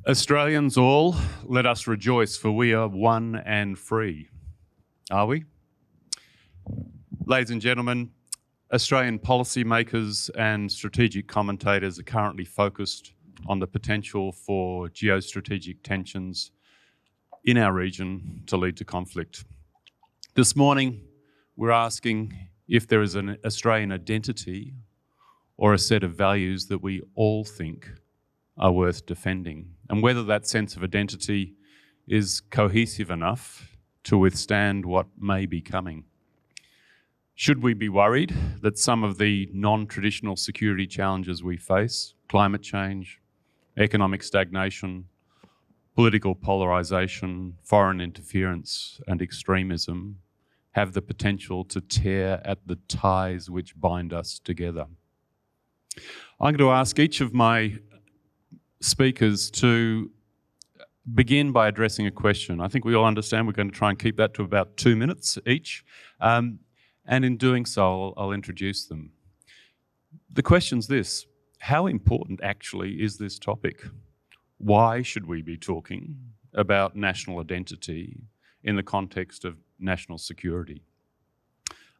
Australians all, let us rejoice, for we are one and free. Are we? Ladies and gentlemen, Australian policymakers and strategic commentators are currently focused on the potential for geostrategic tensions in our region to lead to conflict. This morning, we're asking if there is an Australian identity or a set of values that we all think are worth defending, and whether that sense of identity is cohesive enough to withstand what may be coming. Should we be worried that some of the non-traditional security challenges we face, climate change, economic stagnation, political polarisation, foreign interference and extremism, have the potential to tear at the ties which bind us together? I'm going to ask each of my speakers to begin by addressing a question. I think we all understand we're going to try and keep that to about 2 minutes each. And in doing so, I'll introduce them. The question's this: how important actually is this topic? Why should we be talking about national identity in the context of national security?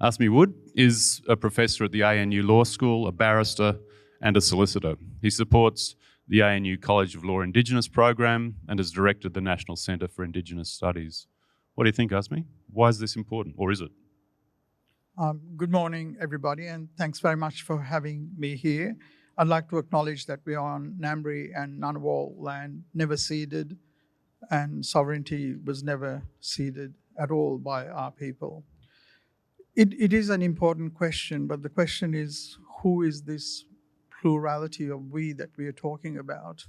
Asmi Wood is a professor at the ANU Law School, a barrister and a solicitor. He supports the ANU College of Law Indigenous program and has directed the National Centre for Indigenous Studies. What do you think, Asmi? Why is this important, or is it? Good morning, everybody, and thanks very much for having me here. I'd like to acknowledge that we are on Ngambri and Ngunnawal land, never ceded, and sovereignty was never ceded at all by our people. It is an important question, but the question is, who is this plurality of we that we are talking about?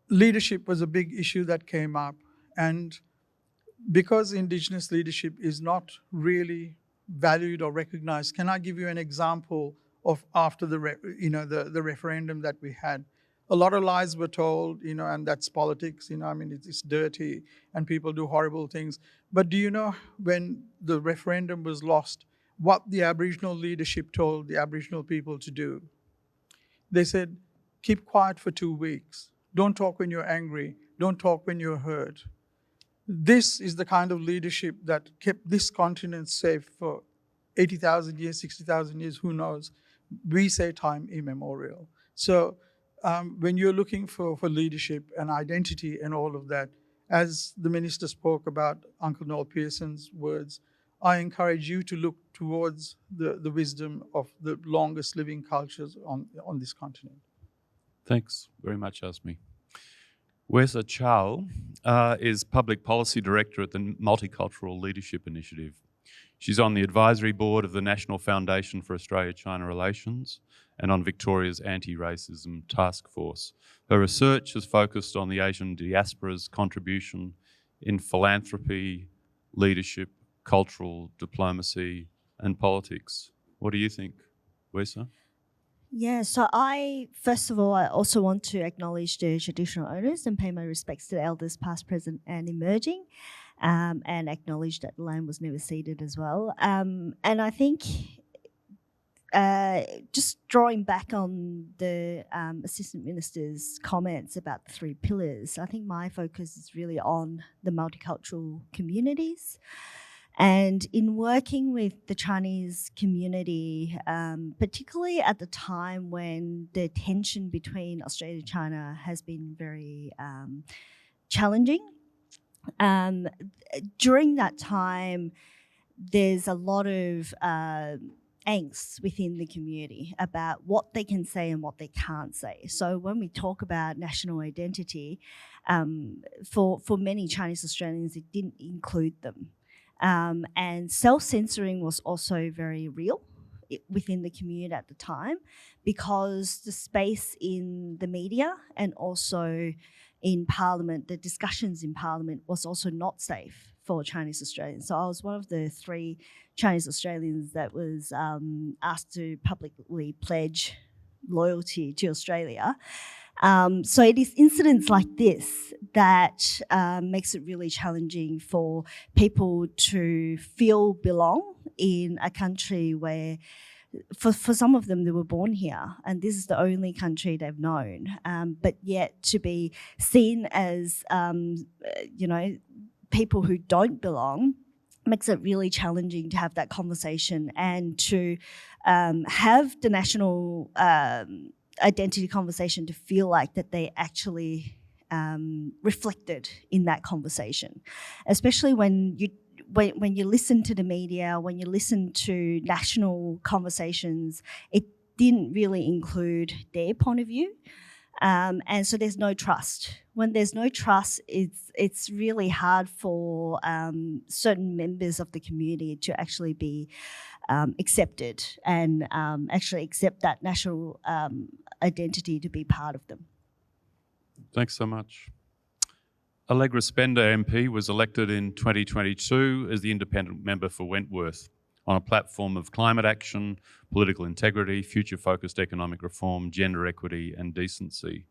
Leadership was a big issue that came up, and because Indigenous leadership is not really valued or recognized, can I give you an example of after the referendum that we had? A lot of lies were told, and that's politics, I mean, it's dirty and people do horrible things. But do you know when the referendum was lost, what the Aboriginal leadership told the Aboriginal people to do? They said, keep quiet for 2 weeks. Don't talk when you're angry. Don't talk when you're hurt. This is the kind of leadership that kept this continent safe for 80,000 years, 60,000 years, who knows? We say time immemorial. So when you're looking for leadership and identity and all of that, as the minister spoke about Uncle Noel Pearson's words, I encourage you to look towards the wisdom of the longest living cultures on this continent. Thanks very much, Asmi. Wesa Chau is Public Policy Director at the Multicultural Leadership Initiative. She's on the advisory board of the National Foundation for Australia-China Relations and on Victoria's Anti-Racism Task Force. Her research has focused on the Asian diaspora's contribution in philanthropy, leadership, cultural diplomacy and politics. What do you think, Wesa? Yeah, so I also want to acknowledge the traditional owners and pay my respects to the elders past, present and emerging, and acknowledge that the land was never ceded as well. And I think just drawing back on the Assistant Minister's comments about the 3 pillars, I think my focus is really on the multicultural communities. And in working with the Chinese community, particularly at the time when the tension between Australia and China has been very challenging, during that time, there's a lot of angst within the community about what they can say and what they can't say. So when we talk about national identity, for many Chinese Australians, it didn't include them. And self-censoring was also very real within the community at the time, because the space in the media and also in Parliament, the discussions in Parliament was also not safe for Chinese Australians. So I was one of the 3 Chinese Australians that was asked to publicly pledge loyalty to Australia. So it is incidents like this that makes it really challenging for people to feel belong in a country where for some of them, they were born here, and this is the only country they've known. But yet to be seen as, people who don't belong makes it really challenging to have that conversation and to have the national identity conversation to feel like that they actually reflected in that conversation, especially when you listen to the media, when you listen to national conversations, it didn't really include their point of view. And so there's no trust. When there's no trust, it's really hard for certain members of the community to actually be accepted and actually accept that national identity to be part of them. Thanks so much. Allegra Spender MP was elected in 2022 as the independent member for Wentworth on a platform of climate action, political integrity, future-focused economic reform, gender equity and decency.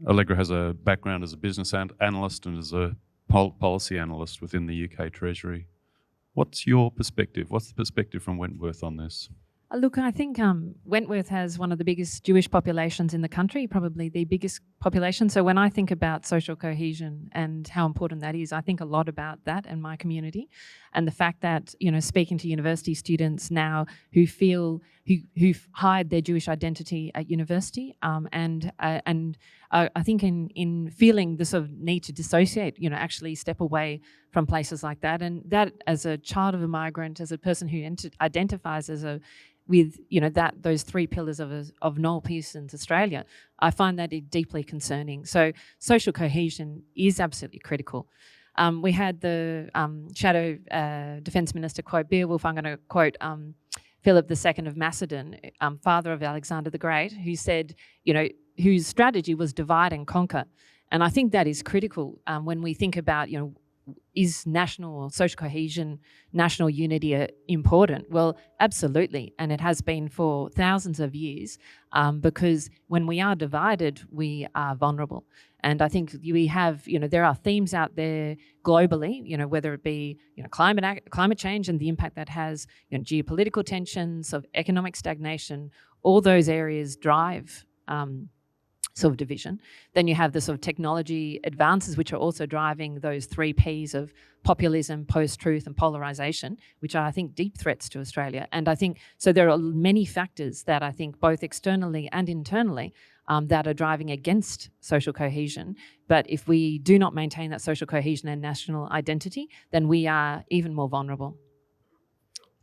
Allegra has a background as a business analyst and as a policy analyst within the UK Treasury. What's your perspective? What's the perspective from Wentworth on this? Look, I think Wentworth has one of the biggest Jewish populations in the country, probably the biggest population. So when I think about social cohesion and how important that is, I think a lot about that and my community, and the fact that, speaking to university students now who feel who hide their Jewish identity at university, and I think in feeling the sort of need to dissociate, actually step away from places like that, and that as a child of a migrant, as a person who identifies as with those three pillars of Noel Pearson's Australia, I find that deeply concerning. So social cohesion is absolutely critical. We had the Shadow Defence Minister quote Beowulf. I'm going to quote Philip II of Macedon, father of Alexander the Great, who said, whose strategy was divide and conquer. And I think that is critical when we think about, is national or social cohesion, national unity important? Well, absolutely, and it has been for thousands of years, because when we are divided, we are vulnerable. And I think we have, there are themes out there globally, whether it be, climate change and the impact that has, geopolitical tensions, of economic stagnation, all those areas drive sort of division. Then you have the sort of technology advances, which are also driving those three Ps of populism, post-truth and polarisation, which are, I think, deep threats to Australia. And I think, so there are many factors that I think both externally and internally that are driving against social cohesion. But if we do not maintain that social cohesion and national identity, then we are even more vulnerable.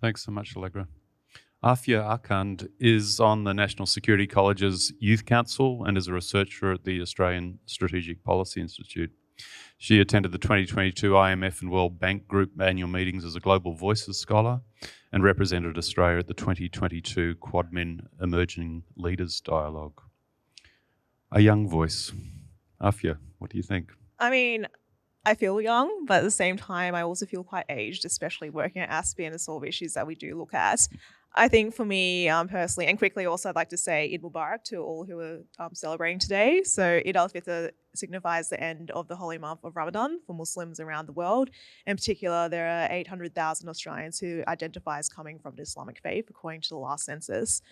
Thanks so much, Allegra. Afeeya Akhand is on the National Security College's Youth Council and is a researcher at the Australian Strategic Policy Institute. She attended the 2022 IMF and World Bank Group annual meetings as a Global Voices scholar and represented Australia at the 2022 QuadMin Emerging Leaders Dialogue. A young voice. Afeeya, what do you think? I mean, I feel young, but at the same time, I also feel quite aged, especially working at Asmi and the sort of issues that we do look at. I think for me personally, and quickly also I'd like to say Eid Mubarak to all who are celebrating today. So Eid al-Fitr signifies the end of the holy month of Ramadan for Muslims around the world. In particular, there are 800,000 Australians who identify as coming from the Islamic faith, according to the last census.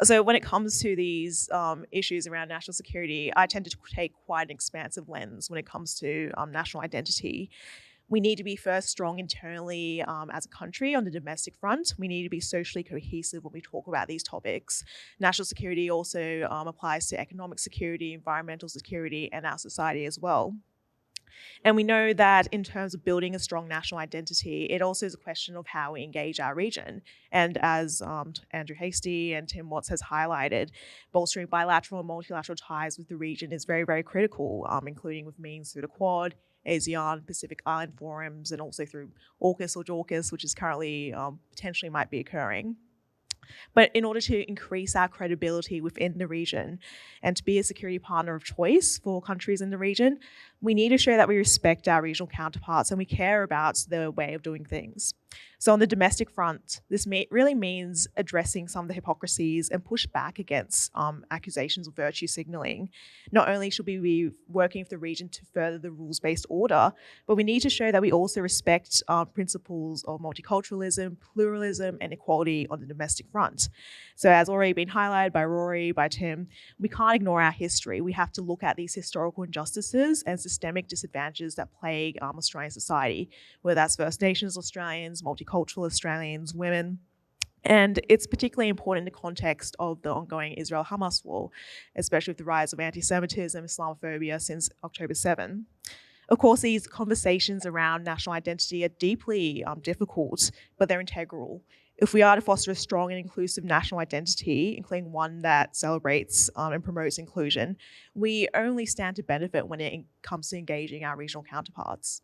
So when it comes to these issues around national security, I tend to take quite an expansive lens when it comes to national identity. We need to be first strong internally as a country on the domestic front. We need to be socially cohesive when we talk about these topics. National security also applies to economic security, environmental security, and our society as well. And we know that in terms of building a strong national identity, it also is a question of how we engage our region. And as Andrew Hastie and Tim Watts has highlighted, bolstering bilateral and multilateral ties with the region is very, very critical, including with means through the Quad, ASEAN, Pacific Island forums, and also through AUKUS or JAUKUS, which is currently potentially might be occurring. But in order to increase our credibility within the region and to be a security partner of choice for countries in the region, We need to show that we respect our regional counterparts and we care about their way of doing things. So on the domestic front, this really means addressing some of the hypocrisies and push back against accusations of virtue signalling. Not only should we be working with the region to further the rules-based order, but we need to show that we also respect principles of multiculturalism, pluralism, and equality on the domestic front. So as already been highlighted by Rory, by Tim, we can't ignore our history. We have to look at these historical injustices and systemic disadvantages that plague Australian society, whether that's First Nations Australians, multicultural Australians, women. And it's particularly important in the context of the ongoing Israel-Hamas war, especially with the rise of anti-Semitism, Islamophobia since October 7. Of course, these conversations around national identity are deeply difficult, but they're integral. If we are to foster a strong and inclusive national identity, including one that celebrates and promotes inclusion, we only stand to benefit when it comes to engaging our regional counterparts.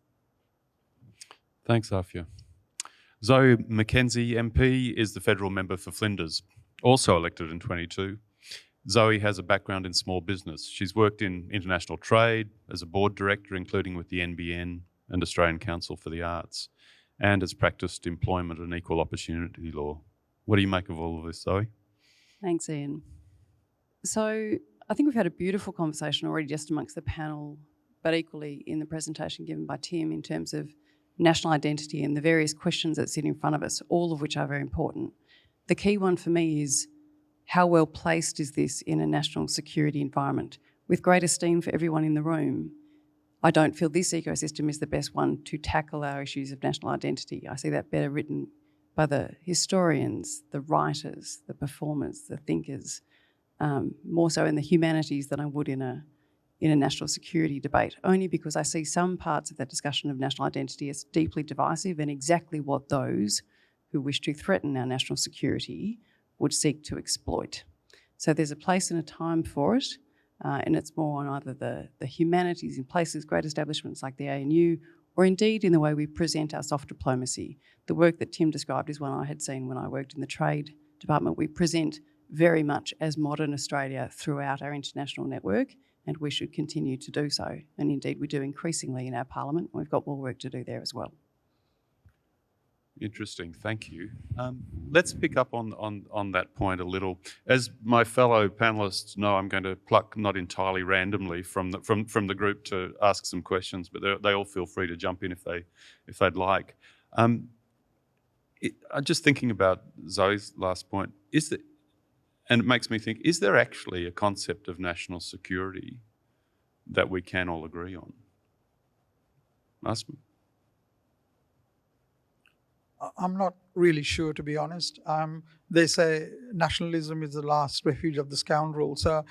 Thanks, Afeeya. Zoe McKenzie MP is the federal member for Flinders, also elected in 22. Zoe has a background in small business. She's worked in international trade as a board director, including with the NBN and Australian Council for the Arts, and has practiced employment and equal opportunity law. What do you make of all of this, Zoe? Thanks, Ian. So I think we've had a beautiful conversation already just amongst the panel, but equally in the presentation given by Tim in terms of national identity and the various questions that sit in front of us, all of which are very important. The key one for me is how well placed is this in a national security environment? With great esteem for everyone in the room, I don't feel this ecosystem is the best one to tackle our issues of national identity. I see that better written by the historians, the writers, the performers, the thinkers, more so in the humanities than I would in a national security debate, only because I see some parts of that discussion of national identity as deeply divisive and exactly what those who wish to threaten our national security would seek to exploit. So there's a place and a time for it, and it's more on either the humanities in places, great establishments like the ANU, or indeed in the way we present our soft diplomacy. The work that Tim described is one I had seen when I worked in the trade department. We present very much as modern Australia throughout our international network, and we should continue to do so. And indeed we do increasingly in our parliament. We've got more work to do there as well. Interesting, thank you. Let's pick up on that point a little. As my fellow panellists know, I'm going to pluck not entirely randomly from the group to ask some questions, but they all feel free to jump in if they'd like. I'm just thinking about Zoe's last point. And it makes me think: is there actually a concept of national security that we can all agree on? Asmi? I'm not really sure, to be honest. They say nationalism is the last refuge of the scoundrel. So,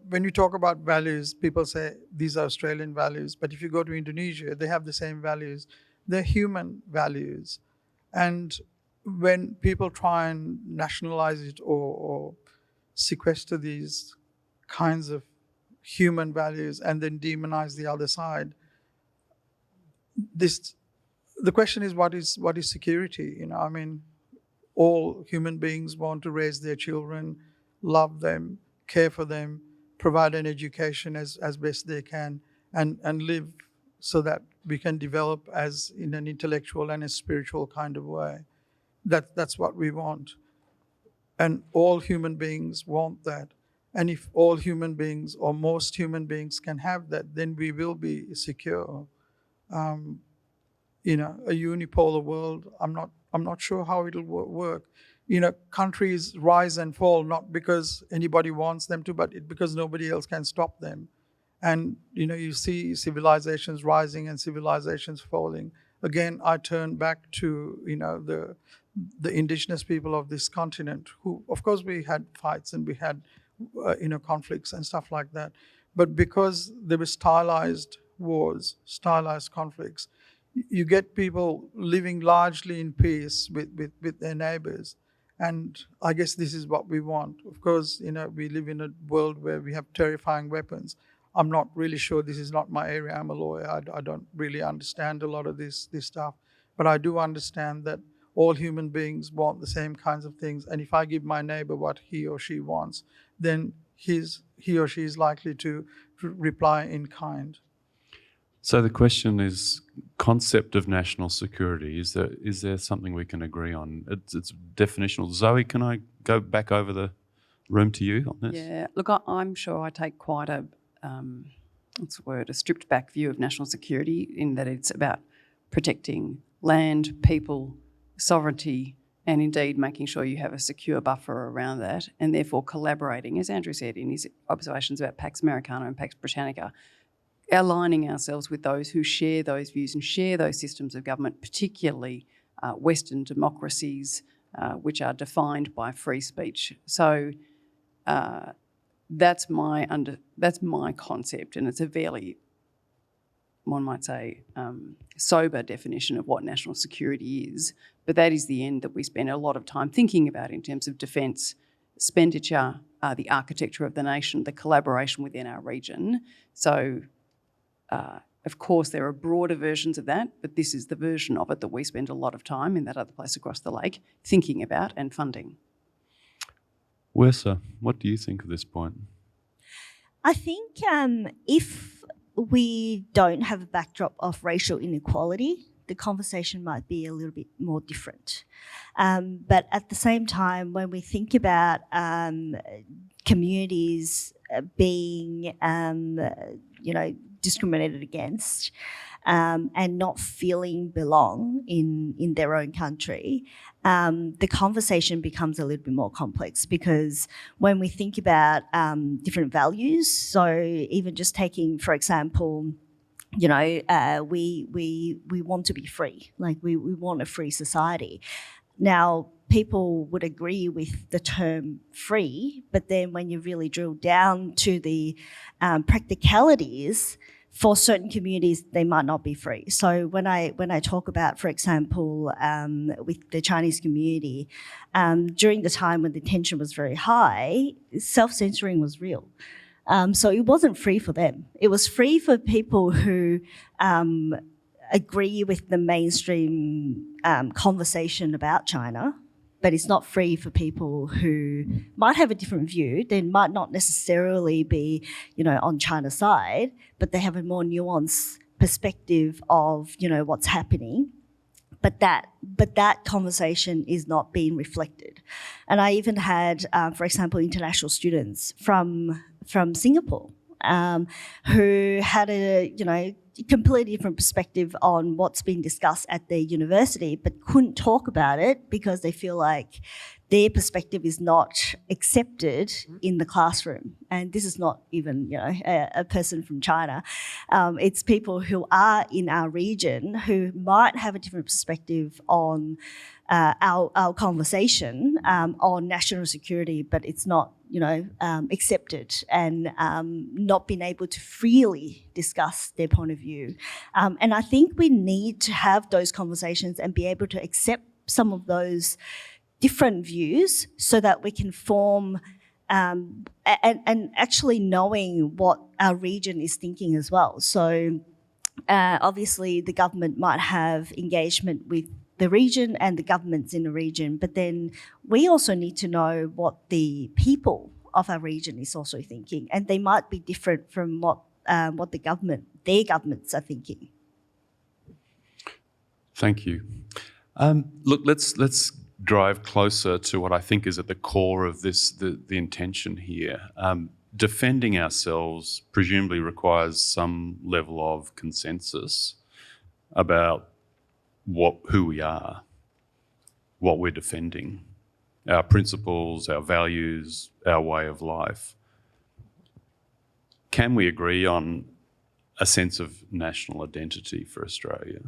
when you talk about values, people say these are Australian values. But if you go to Indonesia, they have the same values. They're human values. And when people try and nationalize it or sequester these kinds of human values and then demonize the other side, the question is, what is security? All human beings want to raise their children, love them, care for them, provide an education as best they can, and live so that we can develop as in an intellectual and a spiritual kind of way. That's what we want. And all human beings want that. And if all human beings or most human beings can have that, then we will be secure. A unipolar world, I'm not sure how it'll work. Countries rise and fall not because anybody wants them to, but because nobody else can stop them. And you see civilizations rising and civilizations falling. Again, I turn back to the Indigenous people of this continent, who, of course, we had fights and we had conflicts and stuff like that, but because there were stylized wars, stylized conflicts, you get people living largely in peace with their neighbors. And I guess this is what we want. Of course, we live in a world where we have terrifying weapons. I'm not really sure. This is not my area. I'm a lawyer. I don't really understand a lot of this stuff. But I do understand that all human beings want the same kinds of things. And if I give my neighbor what he or she wants, then he or she is likely to reply in kind. So the question is, concept of national security, is there something we can agree on? It's definitional. Zoe, can I go back over the room to you on this? Yeah, look, I'm sure I take quite a, a stripped back view of national security, in that it's about protecting land, people, sovereignty, and indeed making sure you have a secure buffer around that, and therefore collaborating, as Andrew said in his observations about Pax Americana and Pax Britannica, aligning ourselves with those who share those views and share those systems of government, particularly Western democracies, which are defined by free speech. So that's my concept, and it's a fairly, one might say, sober definition of what national security is. But that is the end that we spend a lot of time thinking about in terms of defence expenditure, the architecture of the nation, the collaboration within our region. So, of course, there are broader versions of that, but this is the version of it that we spend a lot of time in that other place across the lake thinking about and funding. Wesa, what do you think of this point? I think if we don't have a backdrop of racial inequality, the conversation might be a little bit more different. But at the same time, when we think about communities being, discriminated against and not feeling belong in their own country, the conversation becomes a little bit more complex, because when we think about different values, so even just taking, for example, we want to be free, like we want a free society. Now, people would agree with the term free, but then when you really drill down to the practicalities, for certain communities, they might not be free. So when I talk about, for example, with the Chinese community, during the time when the tension was very high, self-censoring was real. So it wasn't free for them. It was free for people who agree with the mainstream conversation about China, but it's not free for people who might have a different view. They might not necessarily be, on China's side, but they have a more nuanced perspective of, what's happening. But that conversation is not being reflected. And I even had, for example, international students from Singapore who had a, completely different perspective on what's being discussed at their university, but couldn't talk about it because they feel like their perspective is not accepted in the classroom. And this is not even, a person from China. It's people who are in our region who might have a different perspective on our conversation on national security, but it's not, accepted and not being able to freely discuss their point of view. And I think we need to have those conversations and be able to accept some of those different views so that we can form and actually knowing what our region is thinking as well. So obviously the government might have engagement with the region and the governments in the region, but then we also need to know what the people of our region is also thinking, and they might be different from what their governments are thinking. Thank you. Look, let's drive closer to what I think is at the core of this, the intention here. Defending ourselves presumably requires some level of consensus about who we are, what we're defending, our principles, our values, our way of life. Can we agree on a sense of national identity for Australia?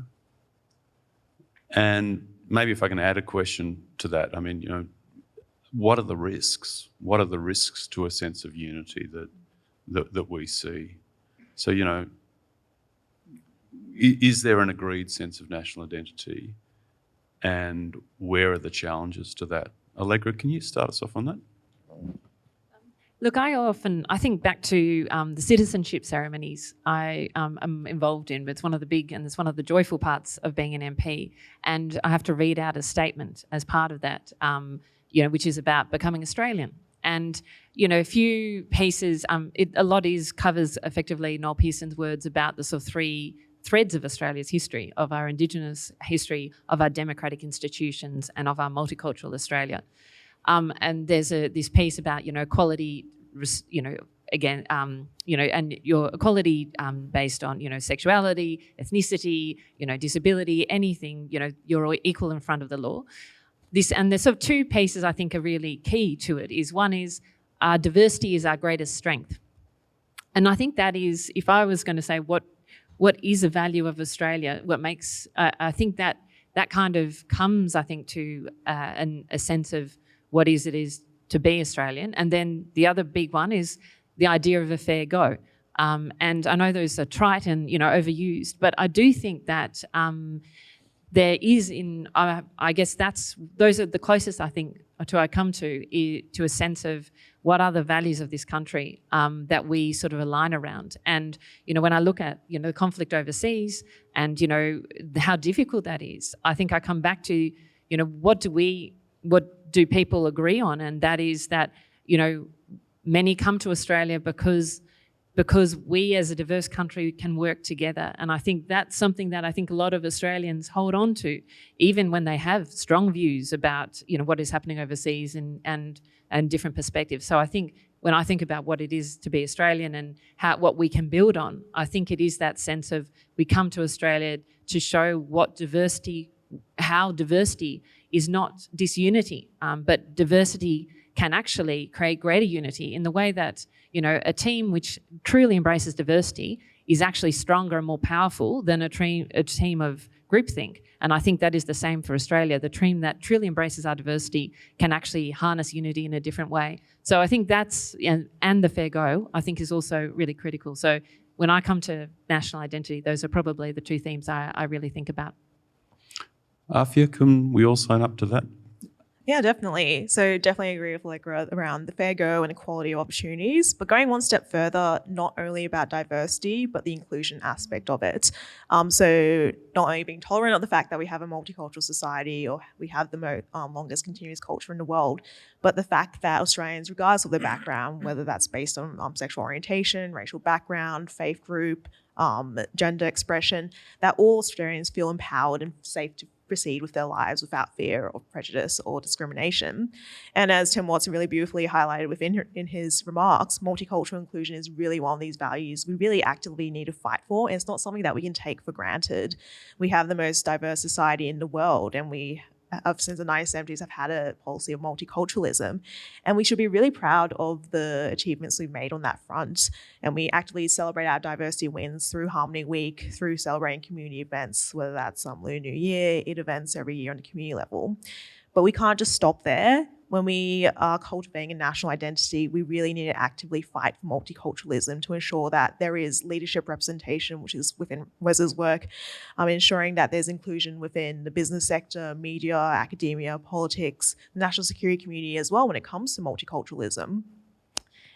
And maybe if I can add a question to that, what are the risks? What are the risks to a sense of unity that we see? So, is there an agreed sense of national identity, and where are the challenges to that? Allegra, can you start us off on that? Look, I think back to the citizenship ceremonies I am involved in, but it's one of the joyful parts of being an MP. And I have to read out a statement as part of that, which is about becoming Australian. And, you know, a few pieces, a lot covers effectively Noel Pearson's words about the sort of three threads of Australia's history, of our Indigenous history, of our democratic institutions, and of our multicultural Australia. And there's this piece about, you know, equality, you know, again, you know, and your equality based on, you know, sexuality, ethnicity, you know, disability, anything, you know, you're all equal in front of the law. And there's sort of two pieces I think are really key to it. One is our diversity is our greatest strength. And I think that is, if I was going to say what is the value of Australia, what makes, I think that kind of comes, I think, to a sense of what it is to be Australian. And then the other big one is the idea of a fair go. And I know those are trite and, you know, overused, but I do think that there is I guess those are the closest I think I come to a sense of what are the values of this country that we sort of align around. And, you know, when I look at, you know, the conflict overseas and, you know, how difficult that is, I think I come back to, you know, what do people agree on? And that is that, you know, many come to Australia because we as a diverse country can work together. And I think that's something that I think a lot of Australians hold on to, even when they have strong views about, you know, what is happening overseas and different perspectives. So I think when I think about what it is to be Australian and what we can build on, I think it is that sense of we come to Australia to show how diversity is not disunity, but diversity can actually create greater unity in the way that, you know, a team which truly embraces diversity is actually stronger and more powerful than a team of groupthink. And I think that is the same for Australia. The team that truly embraces our diversity can actually harness unity in a different way. So I think that's, and the fair go, I think is also really critical. So when I come to national identity, those are probably the two themes I really think about. Afeeya, can we all sign up to that? Yeah, definitely. So definitely agree with Allegra around the fair go and equality of opportunities, but going one step further, not only about diversity, but the inclusion aspect of it. So not only being tolerant of the fact that we have a multicultural society or we have the longest continuous culture in the world, but the fact that Australians, regardless of their background, whether that's based on sexual orientation, racial background, faith group, gender expression, that all Australians feel empowered and safe to proceed with their lives without fear of prejudice or discrimination. And as Tim Watson really beautifully highlighted in his remarks, multicultural inclusion is really one of these values we really actively need to fight for, and it's not something that we can take for granted. We have the most diverse society in the world, and we since the 1970s have had a policy of multiculturalism, and we should be really proud of the achievements we've made on that front. And we actively celebrate our diversity wins through Harmony Week, through celebrating community events, whether that's Lunar New Year, EID events every year on the community level. But we can't just stop there. When we are cultivating a national identity, we really need to actively fight for multiculturalism to ensure that there is leadership representation, which is within Wesa's work, ensuring that there's inclusion within the business sector, media, academia, politics, the national security community as well when it comes to multiculturalism.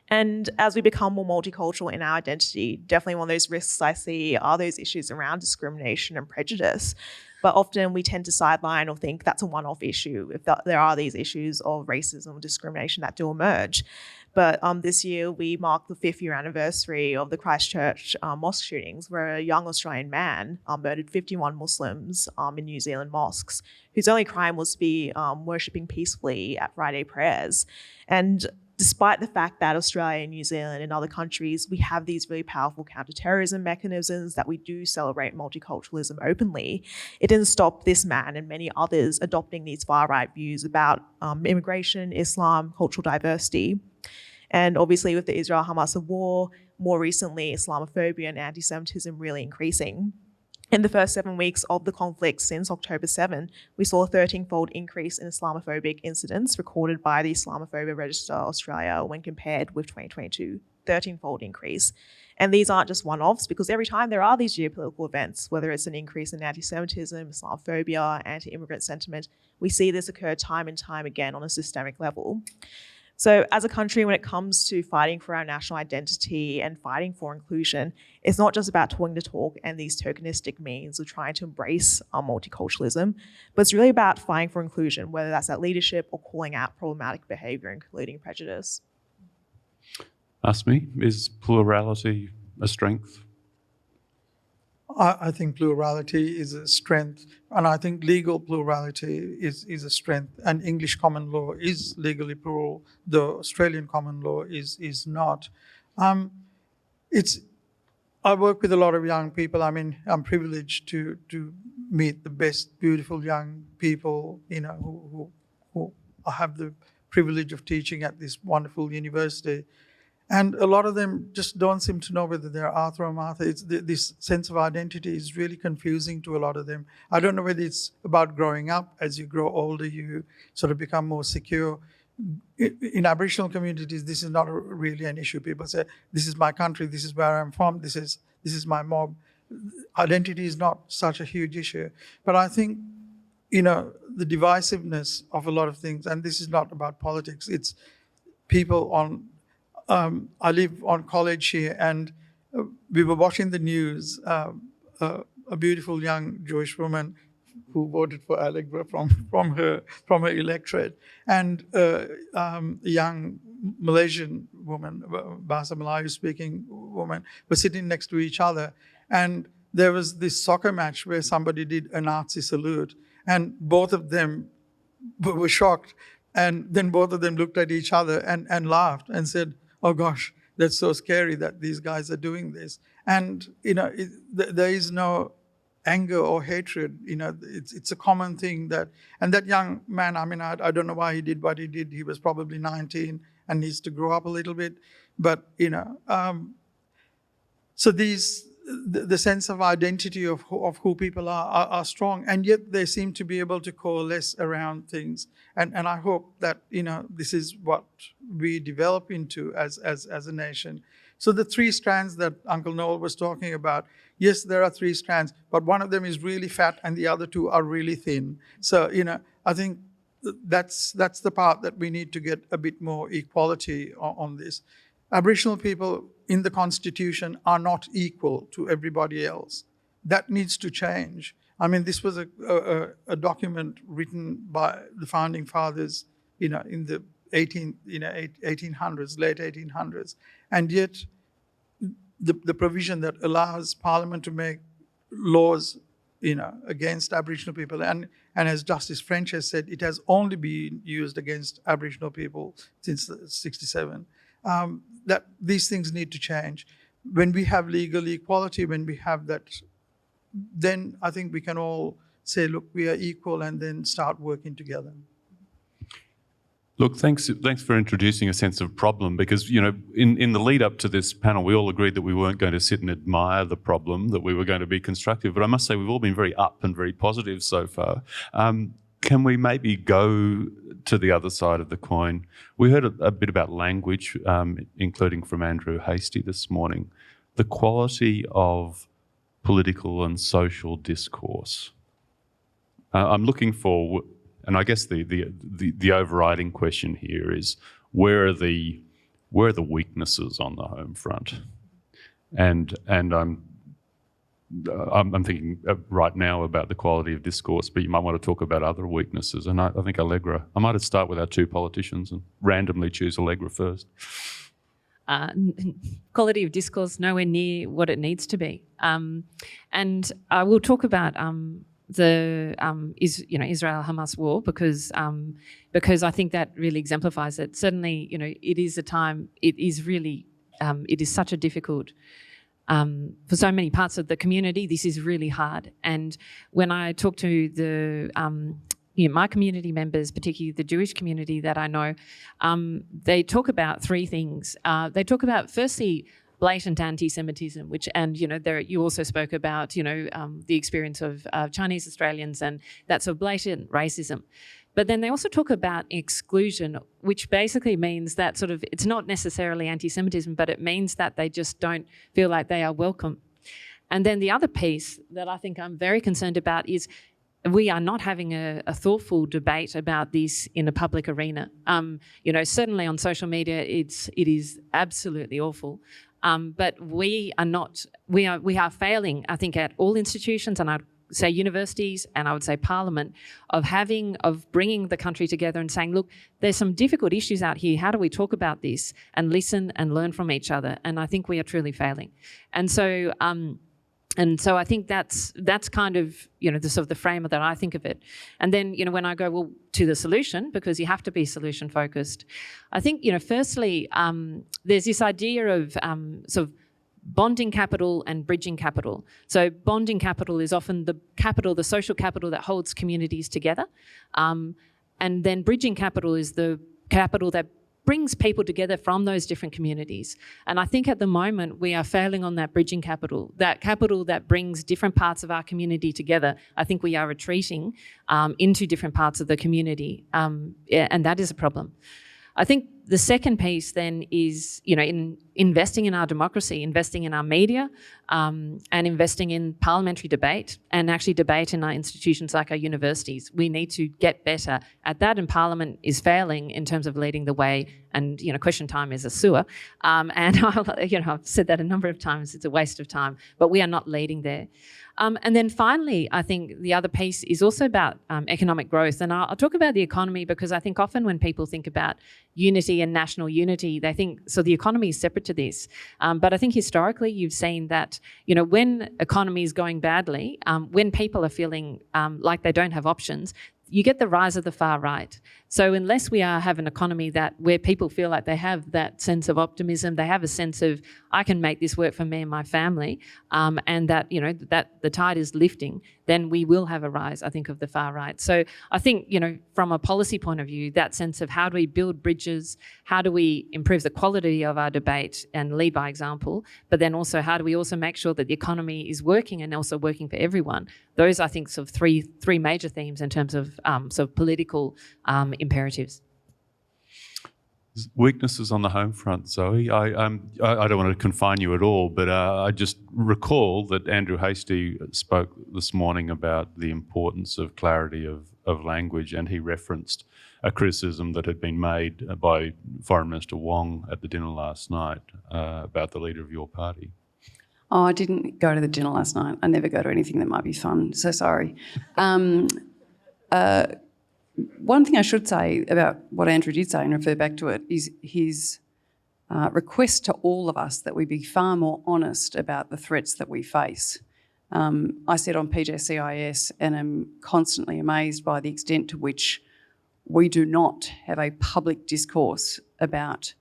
And as we become more multicultural in our identity, definitely one of those risks I see are those issues around discrimination and prejudice. But often we tend to sideline or think that's a one-off issue if there are these issues of racism or discrimination that do emerge. But this year we marked the 5th year anniversary of the Christchurch mosque shootings, where a young Australian man murdered 51 Muslims in New Zealand mosques, whose only crime was to be worshipping peacefully at Friday prayers. And despite the fact that Australia, New Zealand and other countries, we have these really powerful counterterrorism mechanisms that we do celebrate multiculturalism openly, it didn't stop this man and many others adopting these far-right views about immigration, Islam, cultural diversity. And obviously with the Israel-Hamas war, more recently Islamophobia and anti-Semitism really increasing. In the first 7 weeks of the conflict since October 7, we saw a 13-fold increase in Islamophobic incidents recorded by the Islamophobia Register Australia when compared with 2022, 13-fold increase. And these aren't just one-offs, because every time there are these geopolitical events, whether it's an increase in anti-Semitism, Islamophobia, anti-immigrant sentiment, we see this occur time and time again on a systemic level. So as a country, when it comes to fighting for our national identity and fighting for inclusion, it's not just about talking the talk and these tokenistic means of trying to embrace our multiculturalism, but it's really about fighting for inclusion, whether that's at leadership or calling out problematic behaviour, including prejudice. Asmi, is plurality a strength? I think plurality is a strength, and I think legal plurality is a strength, and English common law is legally plural, though Australian common law is not. I work with a lot of young people. I mean, I'm privileged to meet the best, beautiful young people, you know, who I have the privilege of teaching at this wonderful university. And a lot of them just don't seem to know whether they're Arthur or Martha. This sense of identity is really confusing to a lot of them. I don't know whether it's about growing up. As you grow older, you sort of become more secure. In Aboriginal communities, this is not really an issue. People say, this is my country, this is where I'm from, this is my mob. Identity is not such a huge issue. But I think, you know, the divisiveness of a lot of things, and this is not about politics, it's people on... I live on College here, and we were watching the news. A beautiful young Jewish woman who voted for Allegra from her electorate, and a young Malaysian woman, Bahasa Melayu-speaking woman, were sitting next to each other, and there was this soccer match where somebody did a Nazi salute, and both of them were shocked, and then both of them looked at each other and laughed and said, "Oh gosh, that's so scary that these guys are doing this." And, you know, there is no anger or hatred. You know, it's a common thing and that young man, I mean, I don't know why he did what he did. He was probably 19 and needs to grow up a little bit. But, you know, so the sense of identity of who people are strong, and yet they seem to be able to coalesce around things. And I hope that, you know, this is what we develop into as a nation. So the three strands that Uncle Noel was talking about, yes, there are three strands, but one of them is really fat and the other two are really thin. So, you know, I think that's the part that we need to get a bit more equality on this. Aboriginal people in the Constitution are not equal to everybody else. That needs to change. I mean, this was a document written by the founding fathers, you know, in the 1800s, late 1800s, and yet the provision that allows Parliament to make laws, you know, against Aboriginal people, and as Justice French has said, it has only been used against Aboriginal people since '67. That these things need to change. When we have legal equality, when we have that, then I think we can all say, look, we are equal, and then start working together. Look, thanks for introducing a sense of problem, because, you know, in the lead up to this panel, we all agreed that we weren't going to sit and admire the problem, that we were going to be constructive. But I must say, we've all been very up and very positive so far. Can we maybe go to the other side of the coin? We heard a bit about language, including from Andrew Hastie this morning. The quality of political and social discourse. I'm looking for, and I guess the overriding question here is, where are the weaknesses on the home front? And I'm thinking right now about the quality of discourse, but you might want to talk about other weaknesses. And I think Allegra, I might start with our two politicians and randomly choose Allegra first. Quality of discourse nowhere near what it needs to be. And I will talk about Israel-Hamas war because I think that really exemplifies it. Certainly, you know, it is a time. It is such a difficult. For so many parts of the community, this is really hard. And when I talk to my community members, particularly the Jewish community that I know, they talk about three things. They talk about, firstly, blatant anti-Semitism, you also spoke about, the experience of Chinese Australians and that sort of blatant racism. But then they also talk about exclusion, which basically means that it's not necessarily anti-Semitism, but it means that they just don't feel like they are welcome. And then the other piece that I think I'm very concerned about is we are not having a thoughtful debate about this in a public arena. Certainly on social media, it is absolutely awful. But we are failing, I think, at all institutions, and I'd say universities, and I would say Parliament, of bringing the country together and saying, look, there's some difficult issues out here. How do we talk about this and listen and learn from each other? And I think we are truly failing. And so I think that's kind of, the sort of the frame that I think of it. And then, when I go, to the solution, because you have to be solution focused, I think, firstly, there's this idea of sort of bonding capital and bridging capital. So bonding capital is often the social capital that holds communities together. And then bridging capital is the capital that brings people together from those different communities. And I think at the moment we are failing on that bridging capital that brings different parts of our community together. I think we are retreating into different parts of the community, and that is a problem. I think the second piece then is, in investing in our democracy, investing in our media, and investing in parliamentary debate, and actually debate in our institutions like our universities. We need to get better at that, and Parliament is failing in terms of leading the way. And question time is a sewer, and I've said that a number of times. It's a waste of time, but we are not leading there. And then finally, I think the other piece is also about economic growth. And I'll talk about the economy because I think often when people think about unity and national unity, they think, so the economy is separate to this. But I think historically you've seen that, when economy is going badly, when people are feeling like they don't have options, you get the rise of the far right. So unless we have an economy where people feel like they have that sense of optimism, they have a sense of, I can make this work for me and my family, and that, that the tide is lifting, then we will have a rise, I think, of the far right. So I think, from a policy point of view, that sense of how do we build bridges, how do we improve the quality of our debate and lead by example, but then also how do we also make sure that the economy is working and also working for everyone? Those, I think, sort of three major themes in terms of sort of political imperatives. Weaknesses on the home front, Zoe. I don't want to confine you at all, but I just recall that Andrew Hastie spoke this morning about the importance of clarity of language, and he referenced a criticism that had been made by Foreign Minister Wong at the dinner last night about the leader of your party. Oh, I didn't go to the dinner last night. I never go to anything that might be fun, so sorry. One thing I should say about what Andrew did say and refer back to it is his request to all of us that we be far more honest about the threats that we face. I said on PJCIS, and I'm constantly amazed by the extent to which we do not have a public discourse about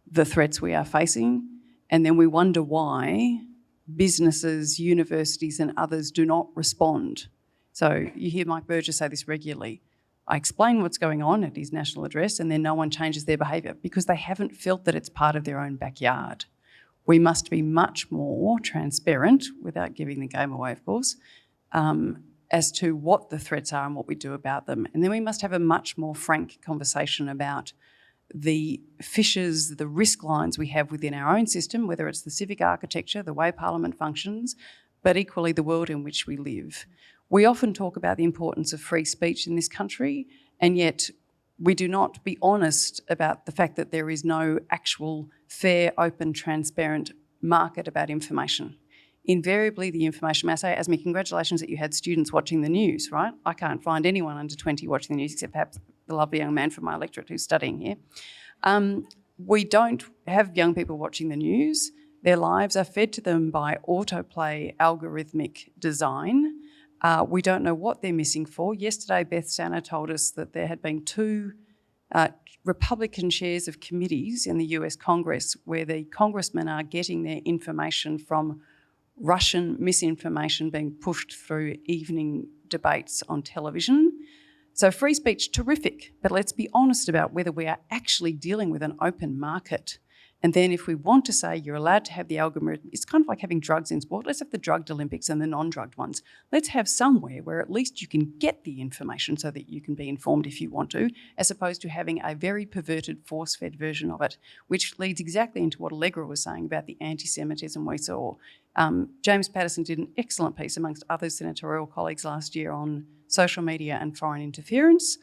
the threats we are facing, and then we wonder why businesses, universities and others do not respond. So you hear Mike Burgess say this regularly. I explain what's going on at his national address and then no one changes their behaviour because they haven't felt that it's part of their own backyard. We must be much more transparent, without giving the game away, of course, as to what the threats are and what we do about them. And then we must have a much more frank conversation about the fissures, the risk lines we have within our own system, whether it's the civic architecture, the way Parliament functions, but equally the world in which we live. We often talk about the importance of free speech in this country, and yet we do not be honest about the fact that there is no actual fair, open, transparent market about information. Invariably, the information, may I say, Asmi, congratulations that you had students watching the news, right? I can't find anyone under 20 watching the news except perhaps the lovely young man from my electorate who's studying here. We don't have young people watching the news. Their lives are fed to them by autoplay algorithmic design. We don't know what they're missing for. Yesterday, Beth Sanner told us that there had been 2 Republican chairs of committees in the US Congress where the congressmen are getting their information from Russian misinformation being pushed through evening debates on television. So free speech, terrific, but let's be honest about whether we are actually dealing with an open market. And then if we want to say you're allowed to have the algorithm, it's kind of like having drugs in sport. Let's have the drugged Olympics and the non-drugged ones. Let's have somewhere where at least you can get the information so that you can be informed if you want to, as opposed to having a very perverted, force-fed version of it, which leads exactly into what Allegra was saying about the anti-Semitism we saw. James Patterson did an excellent piece amongst other senatorial colleagues last year on social media and foreign interference.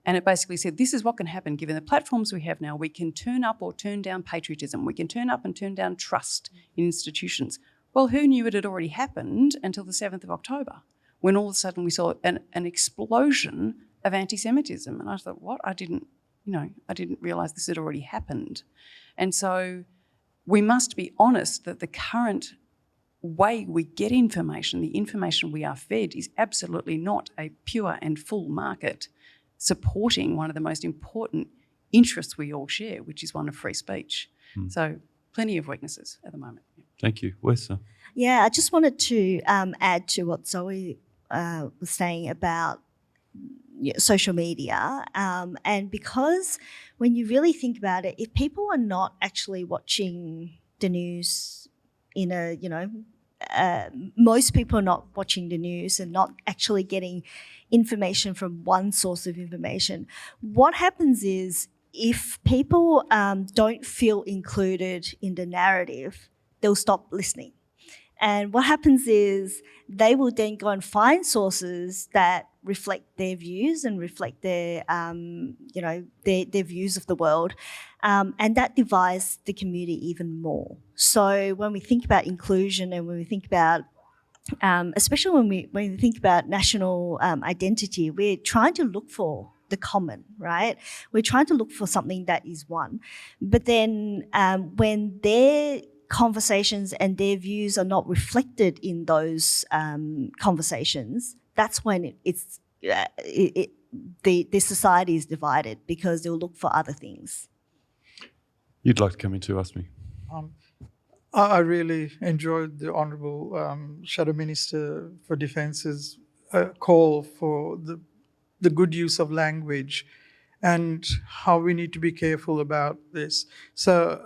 And it basically said, this is what can happen given the platforms we have now. We can turn up or turn down patriotism. We can turn up and turn down trust in institutions. Well, who knew it had already happened until the 7th of October, when all of a sudden we saw an explosion of anti-Semitism. And I thought, what? I didn't realise this had already happened. And so we must be honest that the current way we get information, the information we are fed, is absolutely not a pure and full market supporting one of the most important interests we all share, which is one of free speech. So plenty of weaknesses at the moment. Thank you. Wesa? Yeah, I just wanted to add to what Zoe was saying about social media, and because when you really think about it, if people are not actually watching the news in a, most people are not watching the news and not actually getting information from one source of information. What happens is if people don't feel included in the narrative, they'll stop listening. And what happens is they will then go and find sources that reflect their views and reflect their, their views of the world, and that divides the community even more. So when we think about inclusion and when we think about, especially when we think about national identity, we're trying to look for the common, right? We're trying to look for something that is one. But then when their conversations and their views are not reflected in those conversations, that's when the society is divided, because they'll look for other things. You'd like to come into Asmi? I really enjoyed the Honourable Shadow Minister for Defence's call for the good use of language and how we need to be careful about this. So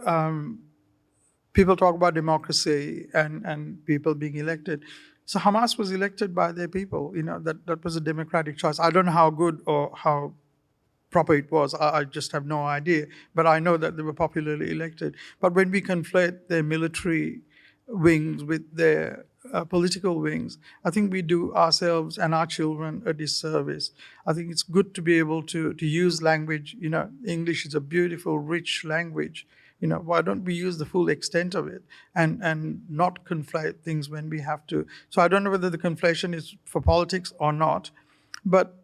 people talk about democracy and people being elected. So Hamas was elected by their people. That was a democratic choice. I don't know how good or how proper it was. I just have no idea. But I know that they were popularly elected. But when we conflate their military wings with their political wings, I think we do ourselves and our children a disservice. I think it's good to be able to use language. English is a beautiful, rich language. Why don't we use the full extent of it and not conflate things when we have to? So I don't know whether the conflation is for politics or not, but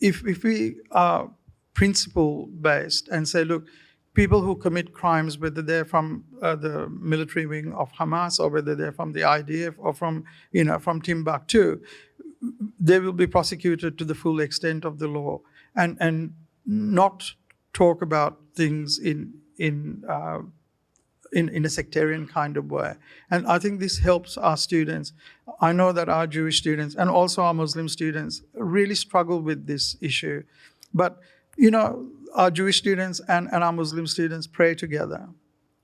if we are principle-based and say, look, people who commit crimes, whether they're from the military wing of Hamas or whether they're from the IDF or from Timbuktu, they will be prosecuted to the full extent of the law, and not talk about things in a sectarian kind of way. And I think this helps our students. I know that our Jewish students and also our Muslim students really struggle with this issue. But, our Jewish students and our Muslim students pray together.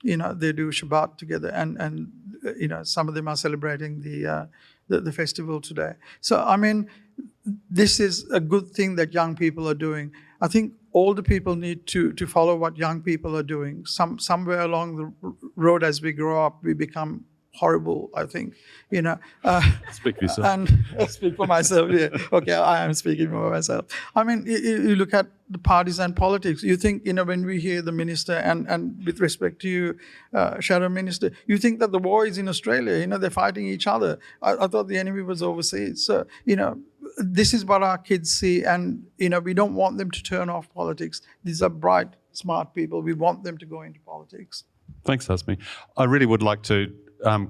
They do Shabbat together, and some of them are celebrating the festival today. So, I mean, this is a good thing that young people are doing. I think older people need to follow what young people are doing. Somewhere along the road as we grow up, we become horrible, I think. Speak for yourself. And speak for myself, yeah. Okay, I am speaking for myself. I mean, you look at the parties and politics. You think, when we hear the minister, and with respect to you, Shadow Minister, you think that the war is in Australia. They're fighting each other. I thought the enemy was overseas. So, this is what our kids see, and we don't want them to turn off politics. These are bright, smart people. We want them to go into politics. Thanks, Asmi. I really would like to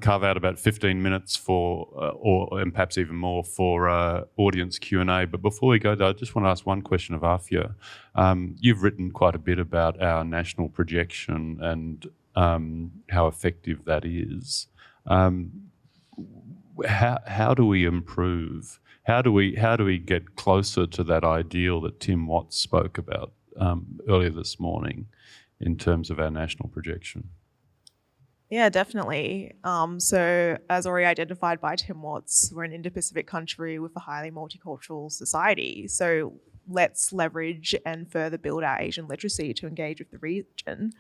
carve out about 15 minutes and perhaps even more for audience Q&A. But before we go there, I just want to ask one question of Afeeya. You've written quite a bit about our national projection and how effective that is. How do we improve? How do we get closer to that ideal that Tim Watts spoke about earlier this morning in terms of our national projection? Yeah, definitely. So as already identified by Tim Watts, we're an Indo-Pacific country with a highly multicultural society. So let's leverage and further build our Asian literacy to engage with the region.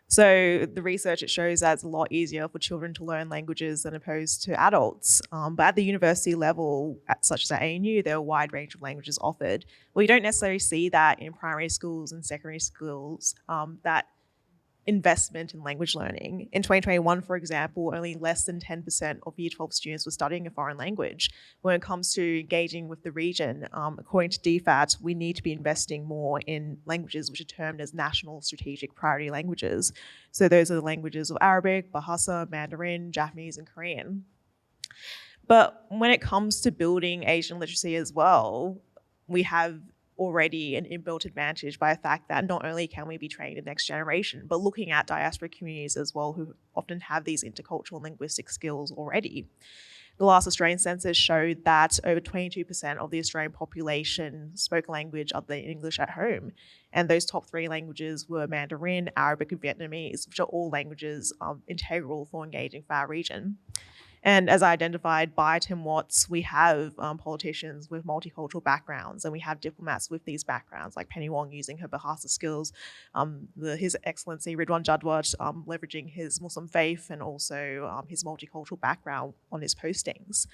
So the research, it shows that it's a lot easier for children to learn languages than opposed to adults. But at the university level, such as at ANU, there are a wide range of languages offered. Well, you don't necessarily see that in primary schools and secondary schools, that investment in language learning. In 2021, for example, only less than 10% of Year 12 students were studying a foreign language. When it comes to engaging with the region, according to DFAT, we need to be investing more in languages which are termed as national strategic priority languages. So those are the languages of Arabic, Bahasa, Mandarin, Japanese, and Korean. But when it comes to building Asian literacy as well, we have already an inbuilt advantage by the fact that not only can we be training the next generation, but looking at diaspora communities as well who often have these intercultural linguistic skills already. The last Australian census showed that over 22% of the Australian population spoke a language other than English at home. And those top 3 languages were Mandarin, Arabic, and Vietnamese, which are all languages integral for engaging for our region. And as I identified by Tim Watts, we have politicians with multicultural backgrounds, and we have diplomats with these backgrounds, like Penny Wong using her Bahasa skills, His Excellency Ridwan Jadwat leveraging his Muslim faith and also his multicultural background on his postings.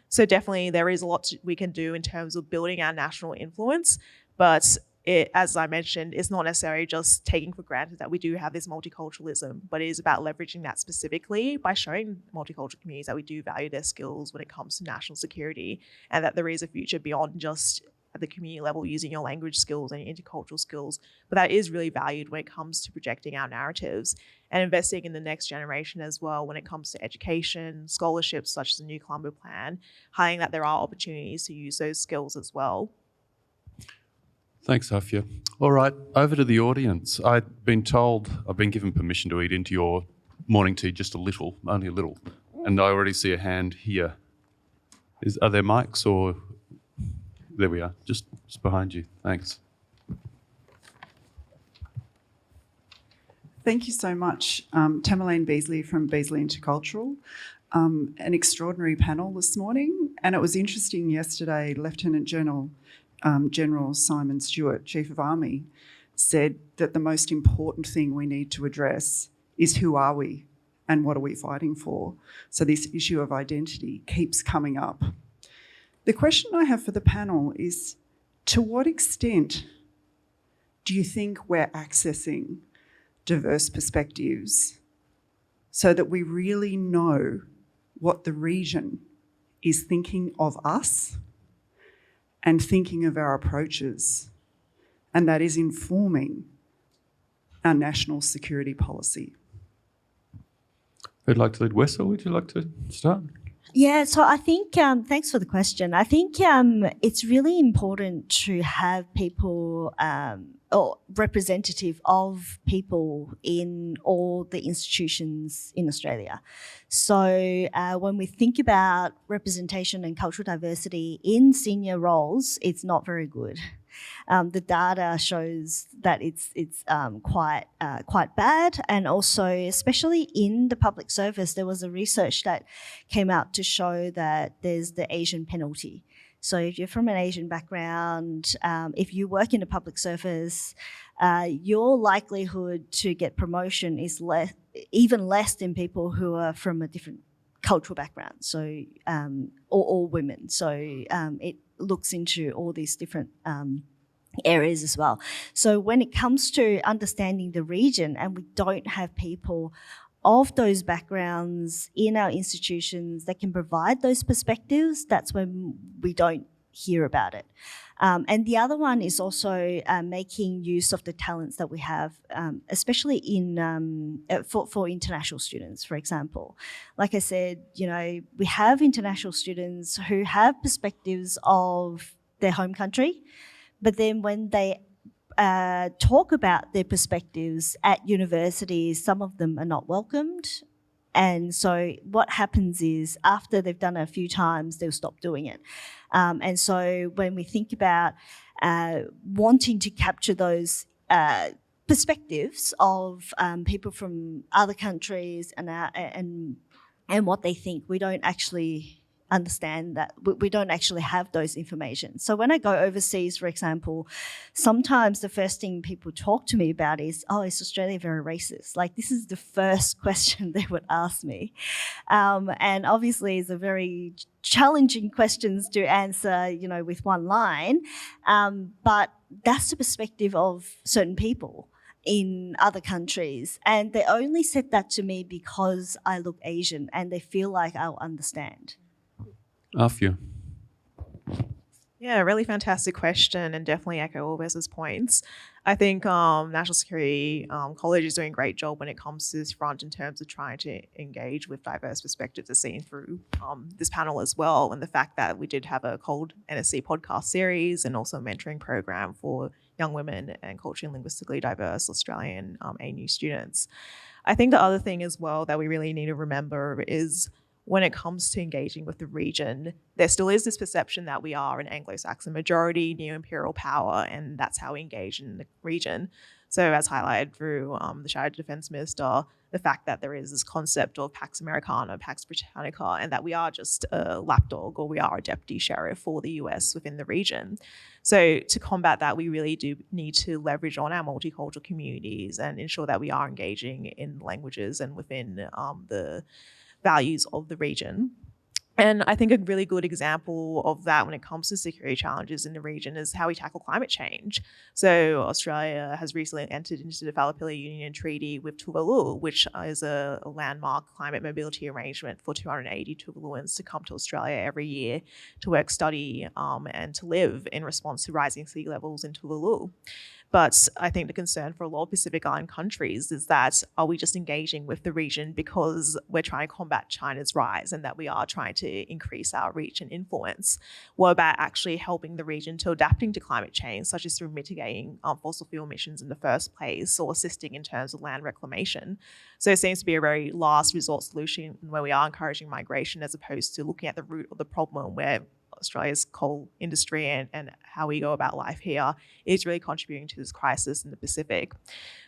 So definitely there is a lot we can do in terms of building our national influence, but as I mentioned, it's not necessarily just taking for granted that we do have this multiculturalism, but it is about leveraging that specifically by showing multicultural communities that we do value their skills when it comes to national security, and that there is a future beyond just at the community level using your language skills and your intercultural skills, but that is really valued when it comes to projecting our narratives and investing in the next generation as well when it comes to education, scholarships such as the New Colombo Plan, highlighting that there are opportunities to use those skills as well. Thanks, Afeeya. All right, over to the audience. I've been given permission to eat into your morning tea just a little, only a little, and I already see a hand here. Are there mics or... There we are, just behind you. Thanks. Thank you so much. Tamerlane Beasley from Beasley Intercultural. An extraordinary panel this morning, and it was interesting yesterday, Lieutenant General Simon Stewart, Chief of Army, said that the most important thing we need to address is who are we and what are we fighting for? So this issue of identity keeps coming up. The question I have for the panel is, to what extent do you think we're accessing diverse perspectives so that we really know what the region is thinking of us and thinking of our approaches, and that is informing our national security policy? Who'd like to lead? Wesa, would you like to start? Yeah, so I think, thanks for the question. I think it's really important to have people or representative of people in all the institutions in Australia. So when we think about representation and cultural diversity in senior roles, it's not very good. The data shows that it's quite bad, and also especially in the public service, there was a research that came out to show that there's the Asian penalty. So if you're from an Asian background, if you work in the public service, your likelihood to get promotion is even less than people who are from a different cultural background. So or women. So it looks into all these different areas as well. So when it comes to understanding the region, and we don't have people of those backgrounds in our institutions that can provide those perspectives, that's when we don't hear about it. And the other one is also making use of the talents that we have, especially in for international students, for example. Like I said, we have international students who have perspectives of their home country, but then when they talk about their perspectives at universities, some of them are not welcomed. And so what happens is after they've done it a few times, they'll stop doing it. And so when we think about wanting to capture those perspectives of people from other countries and what they think, we don't actually understand that we don't actually have those information. So when I go overseas, for example, sometimes the first thing people talk to me about is, oh, is Australia very racist? Like, this is the first question they would ask me. And obviously it's a very challenging questions to answer, you know, with one line. But that's the perspective of certain people in other countries. And they only said that to me because I look Asian and they feel like I'll understand. Afeeya. Yeah, really fantastic question, and definitely echo all Wesa's points. I think National Security College is doing a great job when it comes to this front in terms of trying to engage with diverse perspectives as seen through this panel as well, and the fact that we did have a cold NSC podcast series and also a mentoring program for young women and culturally and linguistically diverse Australian ANU students. I think the other thing as well that we really need to remember is when it comes to engaging with the region, there still is this perception that we are an Anglo-Saxon majority, neo-imperial power, and that's how we engage in the region. So as highlighted through the Shadow Defence Minister, the fact that there is this concept of Pax Americana, Pax Britannica, and that we are just a lapdog or we are a deputy sheriff for the US within the region. So to combat that, we really do need to leverage on our multicultural communities and ensure that we are engaging in languages and within the values of the region. And I think a really good example of that when it comes to security challenges in the region is how we tackle climate change. So Australia has recently entered into the Development Union Treaty with Tuvalu, which is a landmark climate mobility arrangement for 280 Tuvaluans to come to Australia every year to work, study, and to live in response to rising sea levels in Tuvalu. But I think the concern for a lot of Pacific Island countries is that are we just engaging with the region because we're trying to combat China's rise and that we are trying to increase our reach and influence? What about actually helping the region to adapting to climate change, such as through mitigating fossil fuel emissions in the first place or assisting in terms of land reclamation? So it seems to be a very last resort solution where we are encouraging migration as opposed to looking at the root of the problem where Australia's coal industry and how we go about life here is really contributing to this crisis in the Pacific.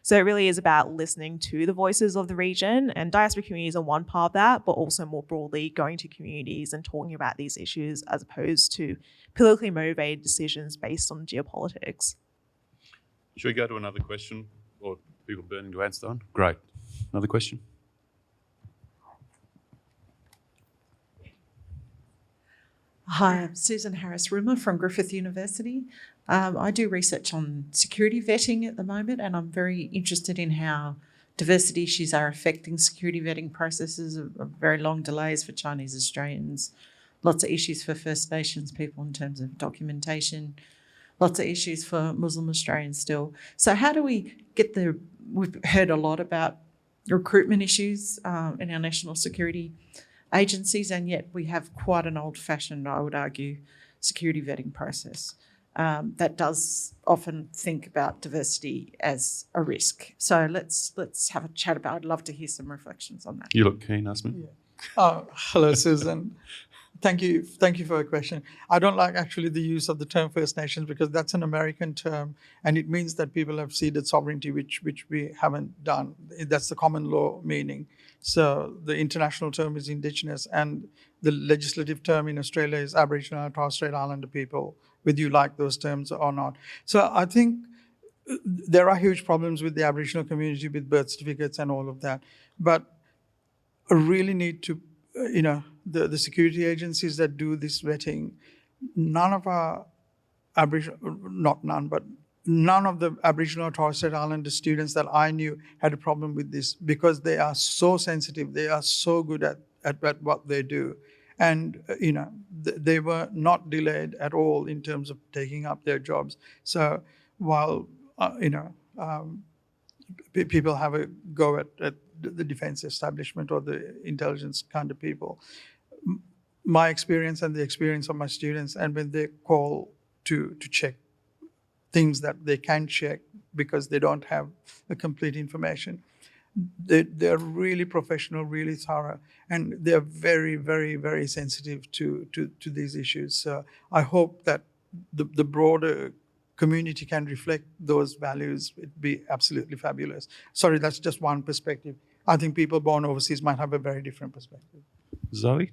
So it really is about listening to the voices of the region, and diaspora communities are one part of that, but also more broadly going to communities and talking about these issues as opposed to politically motivated decisions based on geopolitics. Should we go to another question, or people burning to answer that one? Great. Another question? Hi, I'm Susan Harris-Rimmer from Griffith University. I do research on security vetting at the moment, and I'm very interested in how diversity issues are affecting security vetting processes, of very long delays for Chinese Australians, lots of issues for First Nations people in terms of documentation, lots of issues for Muslim Australians still. So how do we get we've heard a lot about recruitment issues in our national security agencies, and yet we have quite an old-fashioned, I would argue, security vetting process that does often think about diversity as a risk. So let's have a chat about. I'd love to hear some reflections on that. You look keen, Asmi. Yeah. Hello, Susan. Thank you for your question. I don't like actually the use of the term First Nations because that's an American term, and it means that people have ceded sovereignty, which we haven't done. That's the common law meaning. So the international term is Indigenous, and the legislative term in Australia is Aboriginal and Torres Strait Islander people, whether you like those terms or not. So I think there are huge problems with the Aboriginal community with birth certificates and all of that, but I really need to, the security agencies that do this vetting, none of our Aboriginal, not none, but none of the Aboriginal or Torres Strait Islander students that I knew had a problem with this because they are so sensitive, they are so good at what they do. And, they were not delayed at all in terms of taking up their jobs. So while, people have a go at the defense establishment or the intelligence kind of people, my experience and the experience of my students, and when they call to check things that they can check because they don't have the complete information, they're really professional, really thorough, and they're very, very, very sensitive to these issues. So I hope that the broader community can reflect those values. It'd be absolutely fabulous. Sorry, that's just one perspective. I think people born overseas might have a very different perspective. Zoe?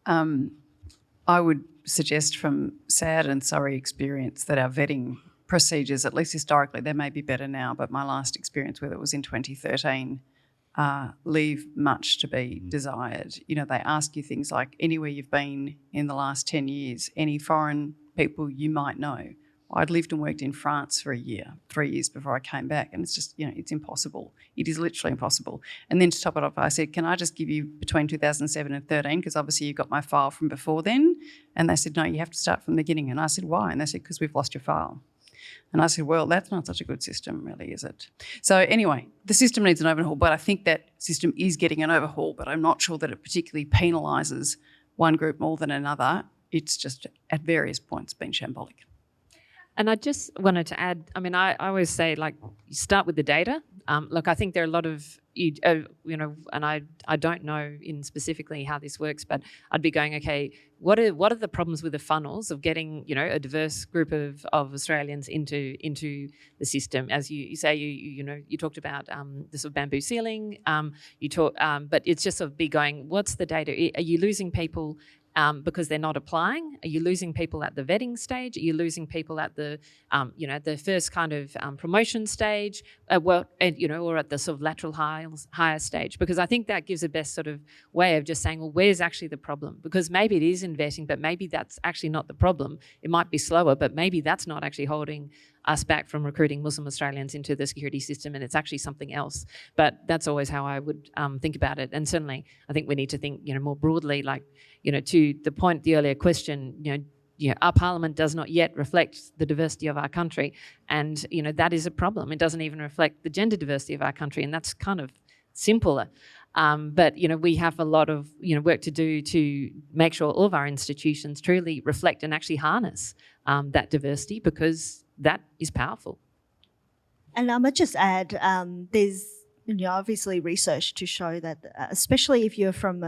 I would suggest from sad and sorry experience that our vetting procedures, at least historically, they may be better now, but my last experience with it was in 2013, leave much to be desired. You know, they ask you things like anywhere you've been in the last 10 years, any foreign people you might know. I'd lived and worked in France for a year, 3 years before I came back, and it's just, you know, it's impossible. It is literally impossible. And then to top it off, I said, can I just give you between 2007 and 13, because obviously you got my file from before then? And they said, no, you have to start from the beginning. And I said, why? And they said, because we've lost your file. And I said, well, that's not such a good system, really, is it? So anyway, the system needs an overhaul, but I think that system is getting an overhaul, but I'm not sure that it particularly penalises one group more than another. It's just at various points been shambolic. And I just wanted to add, I mean, I always say, like, you start with the data. Look, I think there are a lot of, you know, and I don't know in specifically how this works, but I'd be going, okay, what are the problems with the funnels of getting, you know, a diverse group of Australians into the system? As you say, you know, you talked about the sort of bamboo ceiling, but it's just sort of be going, what's the data? Are you losing people because they're not applying? Are you losing people at the vetting stage? Are you losing people at the, you know, the first kind of promotion stage? You know, or at the sort of lateral higher stage? Because I think that gives the best sort of way of just saying, well, where's actually the problem? Because maybe it is in vetting, but maybe that's actually not the problem. It might be slower, but maybe that's not actually holding us back from recruiting Muslim Australians into the security system, and it's actually something else. But that's always how I would think about it. And certainly, I think we need to think, you know, more broadly, like, you know, to the point, the earlier question, you know, our parliament does not yet reflect the diversity of our country, and you know that is a problem. It doesn't even reflect the gender diversity of our country, and that's kind of simpler. But you know, we have a lot of, you know, work to do to make sure all of our institutions truly reflect and actually harness that diversity, because that is powerful. And I might just add, there's, you know, obviously research to show that, especially if you're from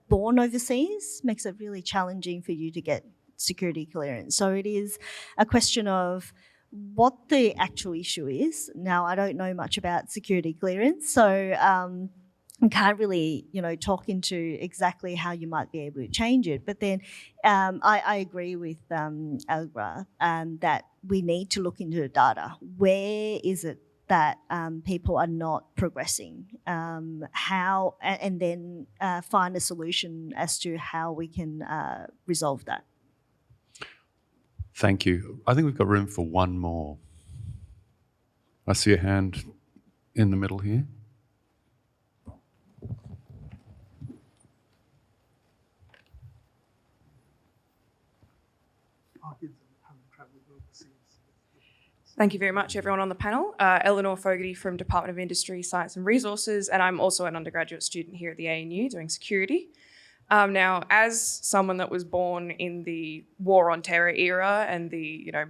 born overseas, makes it really challenging for you to get security clearance. So it is a question of what the actual issue is. Now, I don't know much about security clearance, so I can't really, you know, talk into exactly how you might be able to change it. But then I agree with Allegra that we need to look into the data. Where is it that people are not progressing? How, and then find a solution as to how we can resolve that. Thank you. I think we've got room for one more. I see a hand in the middle here. Thank you very much, everyone on the panel. Eleanor Fogarty from Department of Industry, Science and Resources, and I'm also an undergraduate student here at the ANU doing security. Now, as someone that was born in the War on Terror era and the, you know,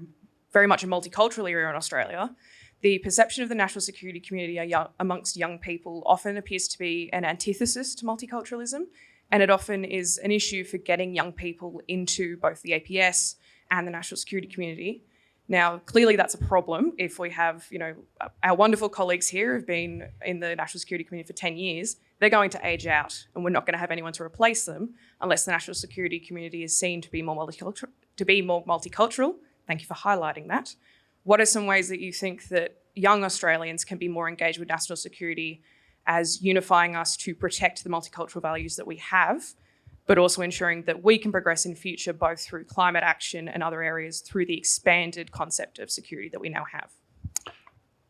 very much a multicultural era in Australia, the perception of the national security community amongst young people often appears to be an antithesis to multiculturalism, and it often is an issue for getting young people into both the APS and the national security community. Now, clearly that's a problem if we have, you know, our wonderful colleagues here who've been in the national security community for 10 years, they're going to age out and we're not going to have anyone to replace them unless the national security community is seen to be more multicultural. Thank you for highlighting that. What are some ways that you think that young Australians can be more engaged with national security as unifying us to protect the multicultural values that we have, but also ensuring that we can progress in future both through climate action and other areas through the expanded concept of security that we now have?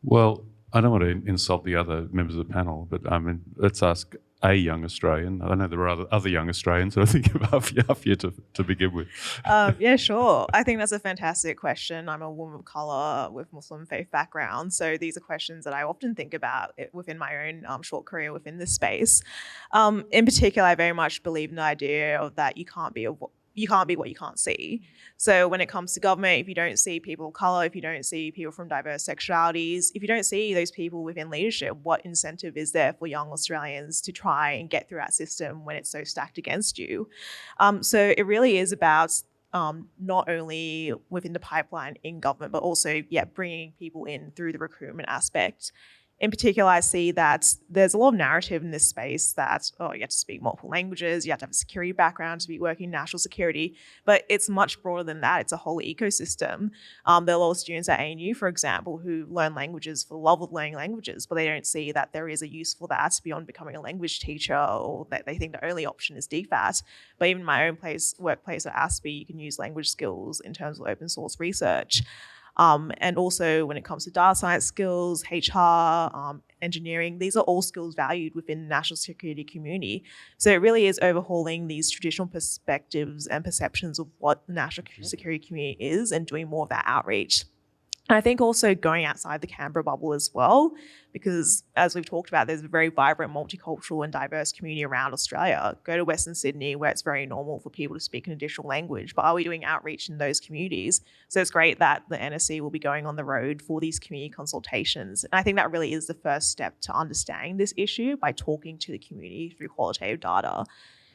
Well, I don't want to insult the other members of the panel, but I mean, let's ask a young Australian. I know there are other young Australians, so I think of Afeeya to begin with. Yeah, sure. I think that's a fantastic question. I'm a woman of colour with Muslim faith background, so these are questions that I often think about within my own short career within this space. In particular, I very much believe in the idea of that you can't be what you can't see. So when it comes to government, if you don't see people of colour, if you don't see people from diverse sexualities, if you don't see those people within leadership, what incentive is there for young Australians to try and get through our system when it's so stacked against you? So it really is about not only within the pipeline in government, but also, bringing people in through the recruitment aspect. In particular, I see that there's a lot of narrative in this space that, oh, you have to speak multiple languages, you have to have a security background to be working in national security, but it's much broader than that. It's a whole ecosystem. There are a lot of students at ANU, for example, who learn languages for the love of learning languages, but they don't see that there is a use for that beyond becoming a language teacher, or that they think the only option is DFAT. But even in my own workplace at ASPE, you can use language skills in terms of open source research. And also when it comes to data science skills, HR, engineering, these are all skills valued within the national security community. So it really is overhauling these traditional perspectives and perceptions of what the national security community is and doing more of that outreach. And I think also going outside the Canberra bubble as well, because as we've talked about, there's a very vibrant, multicultural and diverse community around Australia. Go to Western Sydney, where it's very normal for people to speak an additional language, but are we doing outreach in those communities? So it's great that the NSC will be going on the road for these community consultations. And I think that really is the first step to understanding this issue, by talking to the community through qualitative data.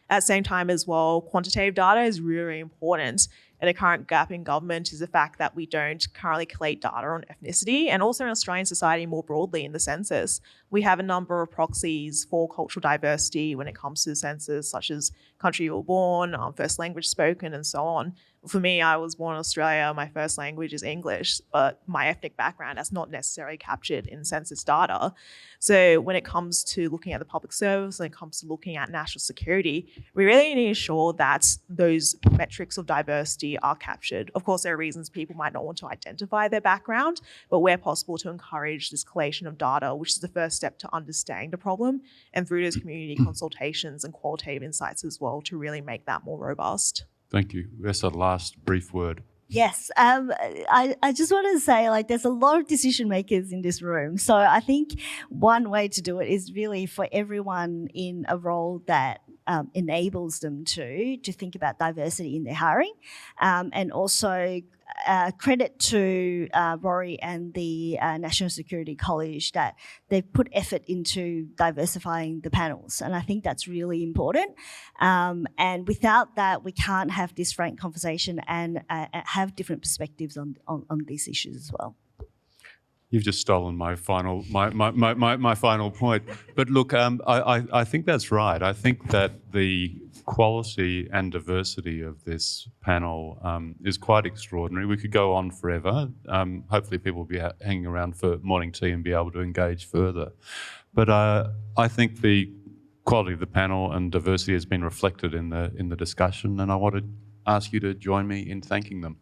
At the same time as well, quantitative data is really important. And a current gap in government is the fact that we don't currently collate data on ethnicity, and also in Australian society more broadly in the census. We have a number of proxies for cultural diversity when it comes to the census, such as country you were born, first language spoken, and so on. For me, I was born in Australia, my first language is English, but my ethnic background is not necessarily captured in census data. So when it comes to looking at the public service, when it comes to looking at national security, we really need to ensure that those metrics of diversity are captured. Of course, there are reasons people might not want to identify their background, but where possible to encourage this collation of data, which is the first step to understanding the problem, and through those community consultations and qualitative insights as well, to really make that more robust. Thank you. Wesa, last brief word. Yes, I just want to say, like, there's a lot of decision makers in this room. So I think one way to do it is really for everyone in a role that enables them to think about diversity in their hiring, and also credit to Rory and the National Security College that they've put effort into diversifying the panels, and I think that's really important. And without that, we can't have this frank conversation and have different perspectives on these issues as well. You've just stolen my final point. But look, I think that's right. I think that the quality and diversity of this panel is quite extraordinary. We could go on forever. Hopefully people will be hanging around for morning tea and be able to engage further. But I think the quality of the panel and diversity has been reflected in the discussion, and I want to ask you to join me in thanking them.